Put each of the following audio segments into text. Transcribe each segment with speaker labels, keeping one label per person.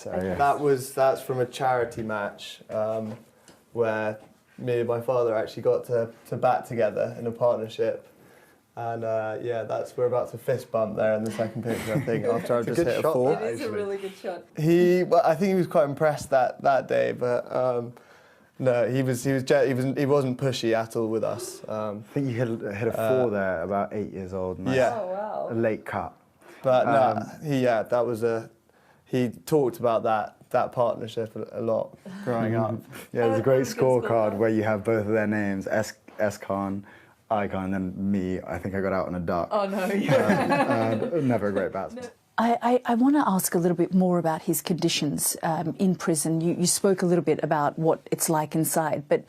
Speaker 1: So, yeah.
Speaker 2: That's from a charity match where me and my father actually got to bat together in a partnership. And yeah, we're about to fist bump there in the second picture, I think, after I've just hit a four.
Speaker 3: It is a really good shot.
Speaker 2: Well, I think he was quite impressed that day, but no, he wasn't pushy at all with us.
Speaker 1: I think you hit a four there, about 8 years old. Nice.
Speaker 2: Yeah.
Speaker 3: Oh, wow.
Speaker 1: A late cut.
Speaker 2: But no, he talked about that partnership a lot growing up.
Speaker 1: Yeah, there's a great scorecard where you have both of their names, S. Khan, I Khan, and then me. I think I got out on a duck.
Speaker 3: Oh, no.
Speaker 1: Never a great batsman.
Speaker 4: I want to ask a little bit more about his conditions in prison. You spoke a little bit about what it's like inside, but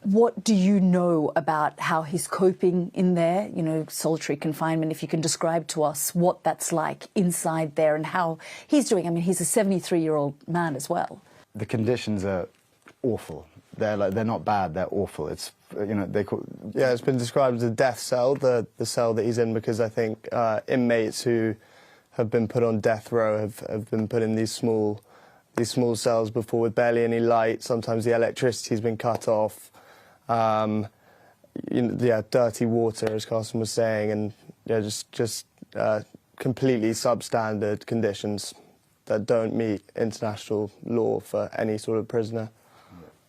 Speaker 4: what do you know about how he's coping in there, you know, solitary confinement? If you can describe to us what that's like inside there and how he's doing. I mean, he's a 73-year-old man as well.
Speaker 1: The conditions are awful. They're not bad, they're awful. It's, you know,
Speaker 2: Yeah, it's been described as a death cell, the cell that he's in, because I think inmates who have been put on death row have been put in these small cells before with barely any light. Sometimes the electricity's been cut off. Dirty water, as Carson was saying, and just completely substandard conditions that don't meet international law for any sort of prisoner.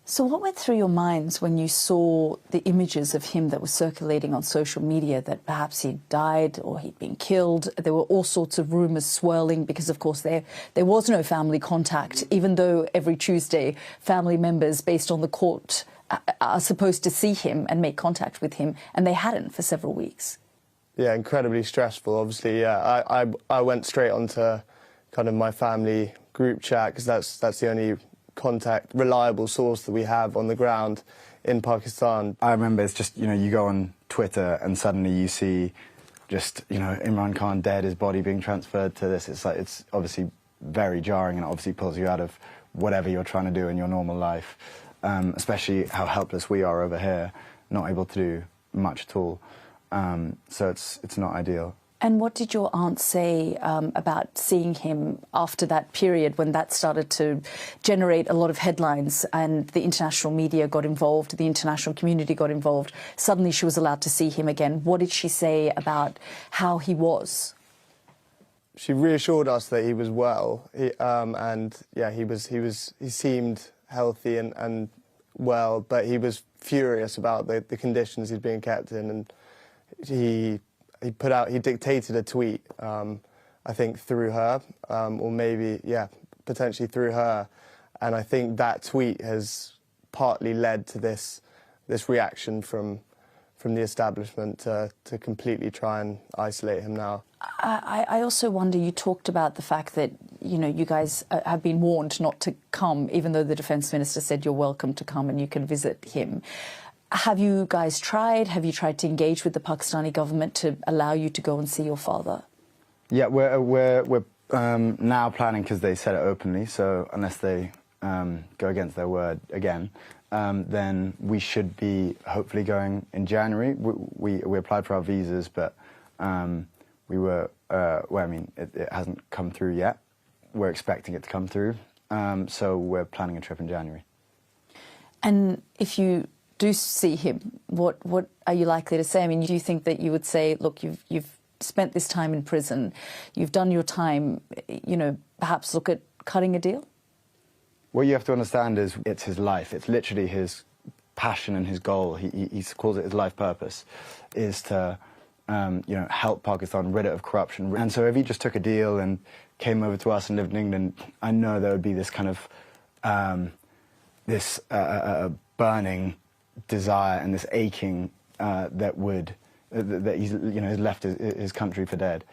Speaker 4: So what went through your minds when you saw the images of him that were circulating on social media, that perhaps he'd died or he'd been killed? There were all sorts of rumours swirling because, of course, there was no family contact, even though every Tuesday family members, based on the court, are supposed to see him and make contact with him, and they hadn't for several weeks.
Speaker 2: Yeah, incredibly stressful, obviously. Yeah, I went straight onto kind of my family group chat, because that's the only reliable source that we have on the ground in Pakistan.
Speaker 1: I remember it's just, you know, you go on Twitter and suddenly you see just, you know, Imran Khan dead, his body being transferred to this. It's like, it's obviously very jarring, and it obviously pulls you out of whatever you're trying to do in your normal life. Especially how helpless we are over here, not able to do much at all. So it's not ideal.
Speaker 4: And what did your aunt say about seeing him after that period, when that started to generate a lot of headlines and the international media got involved, the international community got involved? Suddenly she was allowed to see him again. What did she say about how he was?
Speaker 2: She reassured us that he was well, and yeah, he seemed healthy and well, but he was furious about the conditions he's being kept in, and he dictated a tweet, I think through her, or maybe, yeah, potentially through her, and I think that tweet has partly led to this reaction from the establishment to completely try and isolate him now.
Speaker 4: I also wonder, you talked about the fact that, you know, you guys have been warned not to come, even though the Defence Minister said you're welcome to come and you can visit him. Have you guys tried? Have you tried to engage with the Pakistani government to allow you to go and see your father?
Speaker 1: Yeah, we're now planning, because they said it openly, so unless they go against their word again, then we should be hopefully going in January. We applied for our visas, but we were, well, I mean, it hasn't come through yet. We're expecting it to come through, so we're planning a trip in January.
Speaker 4: And if you do see him, what are you likely to say? I mean, do you think that you would say, look, you've spent this time in prison, you've done your time, you know, perhaps look at cutting a deal?
Speaker 1: What you have to understand is it's his life. It's literally his passion and his goal. He calls it his life purpose, is to you know, help Pakistan rid it of corruption. And so if he just took a deal and came over to us and lived in England, I know there would be this kind of burning desire and this aching that he's, you know, has left his country for dead,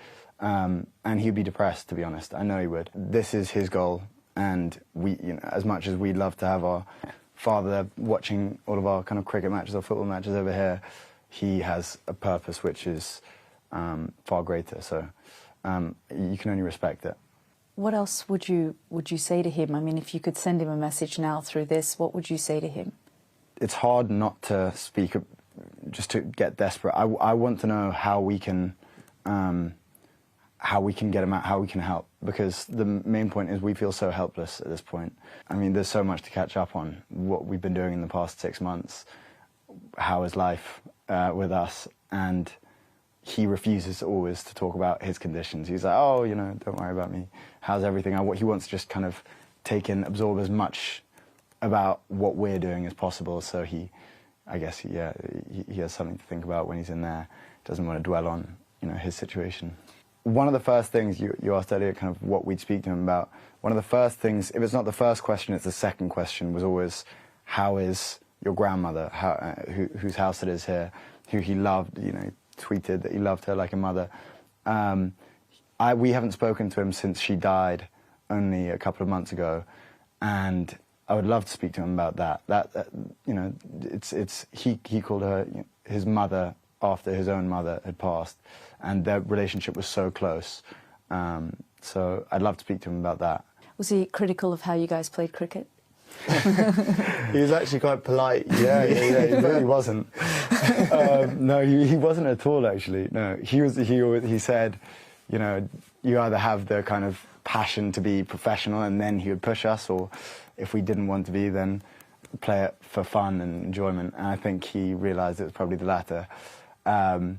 Speaker 1: and he'd be depressed, to be honest. I know he would. This is his goal, and we, you know, as much as we'd love to have our father watching all of our kind of cricket matches or football matches over here, he has a purpose which is far greater. So you can only respect it.
Speaker 4: What else would you say to him? I mean, if you could send him a message now through this, what would you say to him?
Speaker 1: It's hard not to speak, just to get desperate. I want to know how we can how we can get him out, how we can help, because the main point is we feel so helpless at this point. I mean, there's so much to catch up on, what we've been doing in the past 6 months, how is life with us, and he refuses always to talk about his conditions. He's like, oh, you know, don't worry about me, how's everything? He wants to just kind of take in, absorb as much about what we're doing as possible, so I guess he has something to think about when he's in there, doesn't want to dwell on, you know, his situation. One of the first things you asked earlier, kind of what we'd speak to him about, one of the first things, if it's not the first question, it's the second question, was always, how is your grandmother, whose house it is here, who he loved, you know, tweeted that he loved her like a mother. We haven't spoken to him since she died only a couple of months ago, and I would love to speak to him about that. You know, he called her his mother after his own mother had passed, and their relationship was so close. So I'd love to speak to him about that.
Speaker 4: Was he critical of how you guys played cricket?
Speaker 2: He was actually quite polite.
Speaker 1: Yeah, he really wasn't. No, he wasn't at all, actually. No, he said, you know, you either have the kind of passion to be professional and then he would push us, or if we didn't want to be, then play it for fun and enjoyment. And I think he realised it was probably the latter. And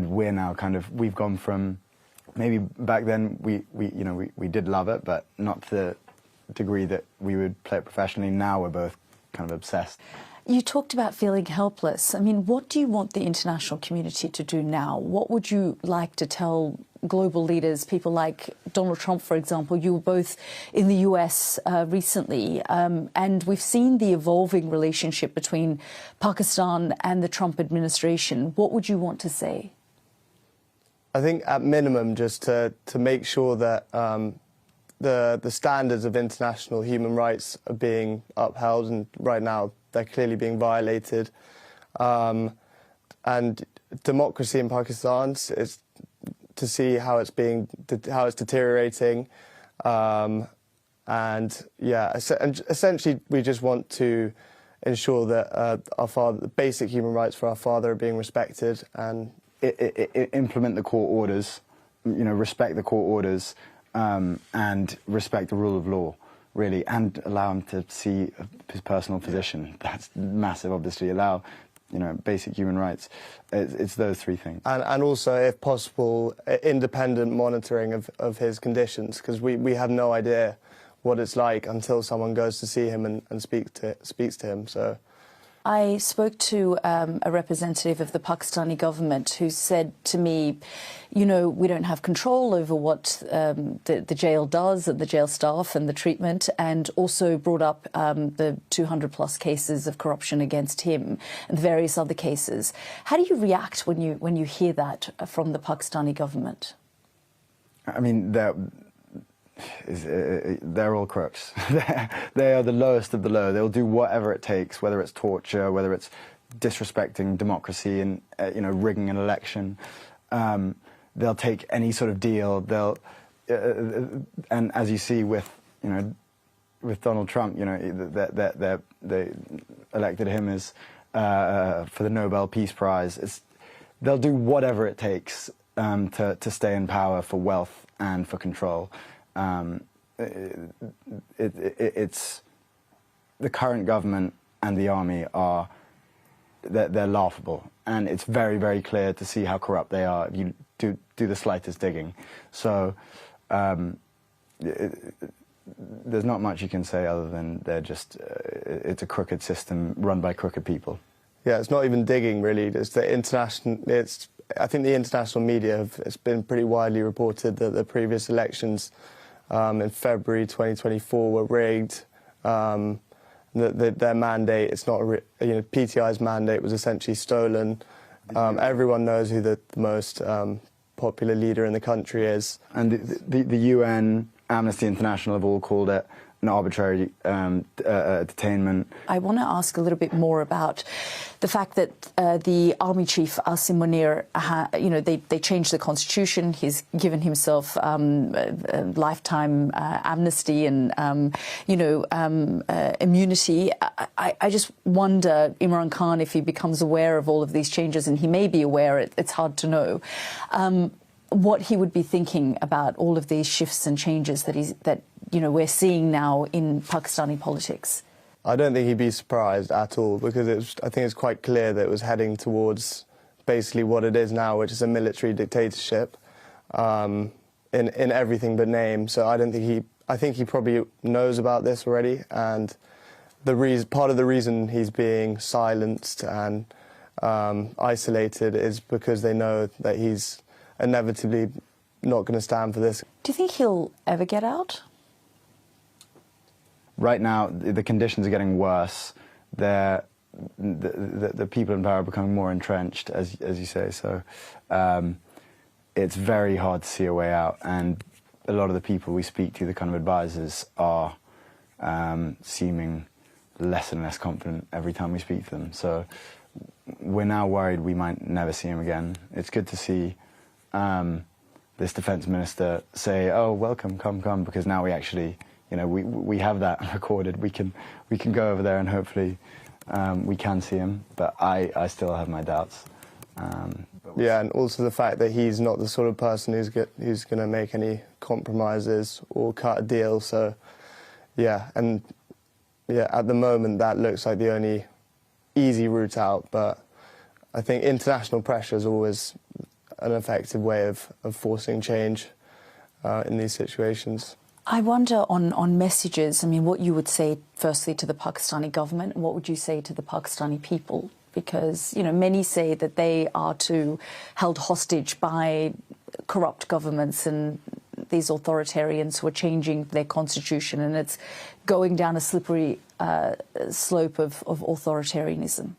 Speaker 1: we're now we've gone from, maybe back then we did love it, but not to the degree that we would play it professionally. Now we're both kind of obsessed.
Speaker 4: You talked about feeling helpless. I mean, what do you want the international community to do now? What would you like to tell global leaders, people like Donald Trump, for example? You were both in the US recently, and we've seen the evolving relationship between Pakistan and the Trump administration. What would you want to say?
Speaker 2: I think at minimum just to make sure that the standards of international human rights are being upheld, and right now they're clearly being violated. And democracy in Pakistan is to see how it's deteriorating, and yeah, essentially we just want to ensure that the basic human rights for our father are being respected, and
Speaker 1: implement the court orders, you know, respect the court orders, and respect the rule of law, really, and allow him to see his personal physician. That's massive, obviously. Allow, you know, basic human rights. It's those three things.
Speaker 2: And also, if possible, independent monitoring of his conditions, because we have no idea what it's like until someone goes to see him and speaks to him. So
Speaker 4: I spoke to a representative of the Pakistani government who said to me, you know, we don't have control over what the jail does, and the jail staff and the treatment, and also brought up the 200+ cases of corruption against him and various other cases. How do you react when you hear that from the Pakistani government?
Speaker 1: I mean, they're all crooks. They are the lowest of the low. They'll do whatever it takes, whether it's torture, whether it's disrespecting democracy and you know, rigging an election. They'll take any sort of deal. They'll and as you see with Donald Trump, you know, they elected him as for the Nobel Peace Prize. They'll do whatever it takes to stay in power for wealth and for control. It's the current government and the army they're laughable, and it's very, very clear to see how corrupt they are if you do the slightest digging. So there's not much you can say other than they're just it's a crooked system run by crooked people.
Speaker 2: Yeah, it's not even digging really. I think the international media it's been pretty widely reported that the previous elections in February 2024 were rigged. Their mandate, PTI's mandate was essentially stolen. Everyone knows who the most popular leader in the country is. And
Speaker 1: the UN, Amnesty International have all called it an arbitrary detainment.
Speaker 4: I want to ask a little bit more about the fact that the army chief, Asim Munir, they changed the constitution. He's given himself a lifetime amnesty and, immunity. I just wonder, Imran Khan, if he becomes aware of all of these changes, and he may be aware, it's hard to know. what he would be thinking about all of these shifts and changes that we're seeing now in Pakistani politics?
Speaker 2: I don't think he'd be surprised at all, because I think it's quite clear that it was heading towards basically what it is now, which is a military dictatorship in everything but name. So I think he probably knows about this already, and part of the reason he's being silenced and isolated is because they know that he's inevitably not going to stand for this.
Speaker 4: Do you think he'll ever get out?
Speaker 1: Right now, the conditions are getting worse. The people in power are becoming more entrenched, as you say. So it's very hard to see a way out. And a lot of the people we speak to, the kind of advisors, are seeming less and less confident every time we speak to them. So we're now worried we might never see him again. It's good to see this defence minister say, "Oh, welcome, come," because now we actually, we have that recorded. We can go over there and hopefully we can see him. But I still have my doubts.
Speaker 2: Yeah, and also the fact that he's not the sort of person who's going to make any compromises or cut a deal. So, yeah, at the moment that looks like the only easy route out. But I think international pressure is always an effective way of forcing change in these situations.
Speaker 4: I wonder on messages, I mean, what you would say firstly to the Pakistani government, and what would you say to the Pakistani people? Because, many say that they are held hostage by corrupt governments and these authoritarians who are changing their constitution, and it's going down a slippery slope of authoritarianism.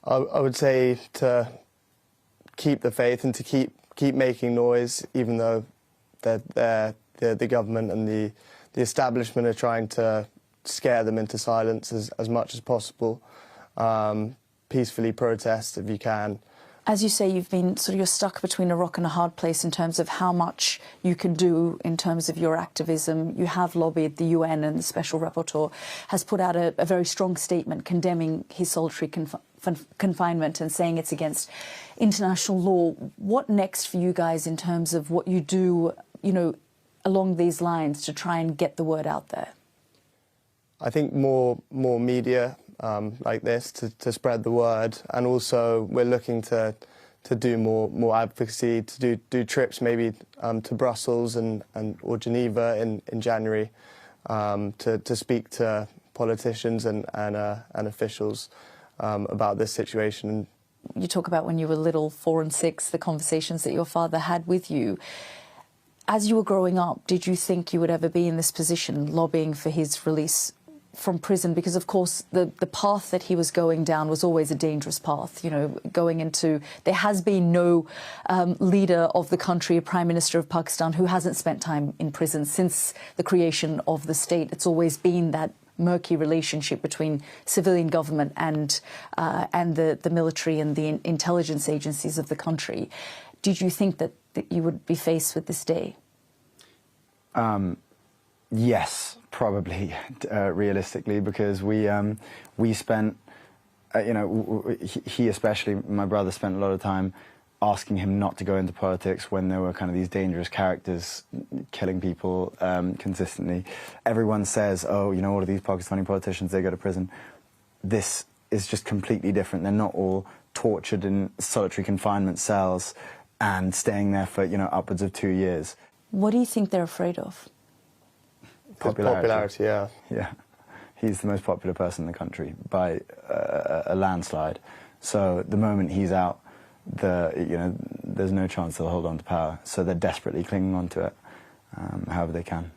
Speaker 4: I would say to keep the faith and to keep making noise, even though the government and the establishment are trying to scare them into silence as much as possible. Peacefully protest if you can. As you say, you're stuck between a rock and a hard place in terms of how much you can do in terms of your activism. You have lobbied the UN, and the Special Rapporteur has put out a very strong statement condemning his solitary confinement and saying it's against international law. What next for you guys in terms of what you do, along these lines to try and get the word out there?
Speaker 2: I think more media like this to spread the word, and also we're looking to do more advocacy, to do trips maybe to Brussels or Geneva in January to speak to politicians and officials about this situation.
Speaker 4: You talk about when you were little, 4 and 6, the conversations that your father had with you. As you were growing up, did you think you would ever be in this position, lobbying for his release from prison? Because, of course, the path that he was going down was always a dangerous path, going into... There has been no leader of the country, a Prime Minister of Pakistan, who hasn't spent time in prison since the creation of the state. It's always been that murky relationship between civilian government and the military and the intelligence agencies of the country. Did you think that you would be faced with this day?
Speaker 1: Yes, probably, realistically, because we spent, he especially, my brother, spent a lot of time asking him not to go into politics when there were kind of these dangerous characters killing people consistently. Everyone says, oh, all of these Pakistani politicians, they go to prison. This is just completely different. They're not all tortured in solitary confinement cells and staying there for, upwards of 2 years.
Speaker 4: What do you think they're afraid of?
Speaker 2: Popularity, yeah.
Speaker 1: Yeah. He's the most popular person in the country by a landslide. So the moment he's out, there's no chance they'll hold on to power. So they're desperately clinging on to it, however they can.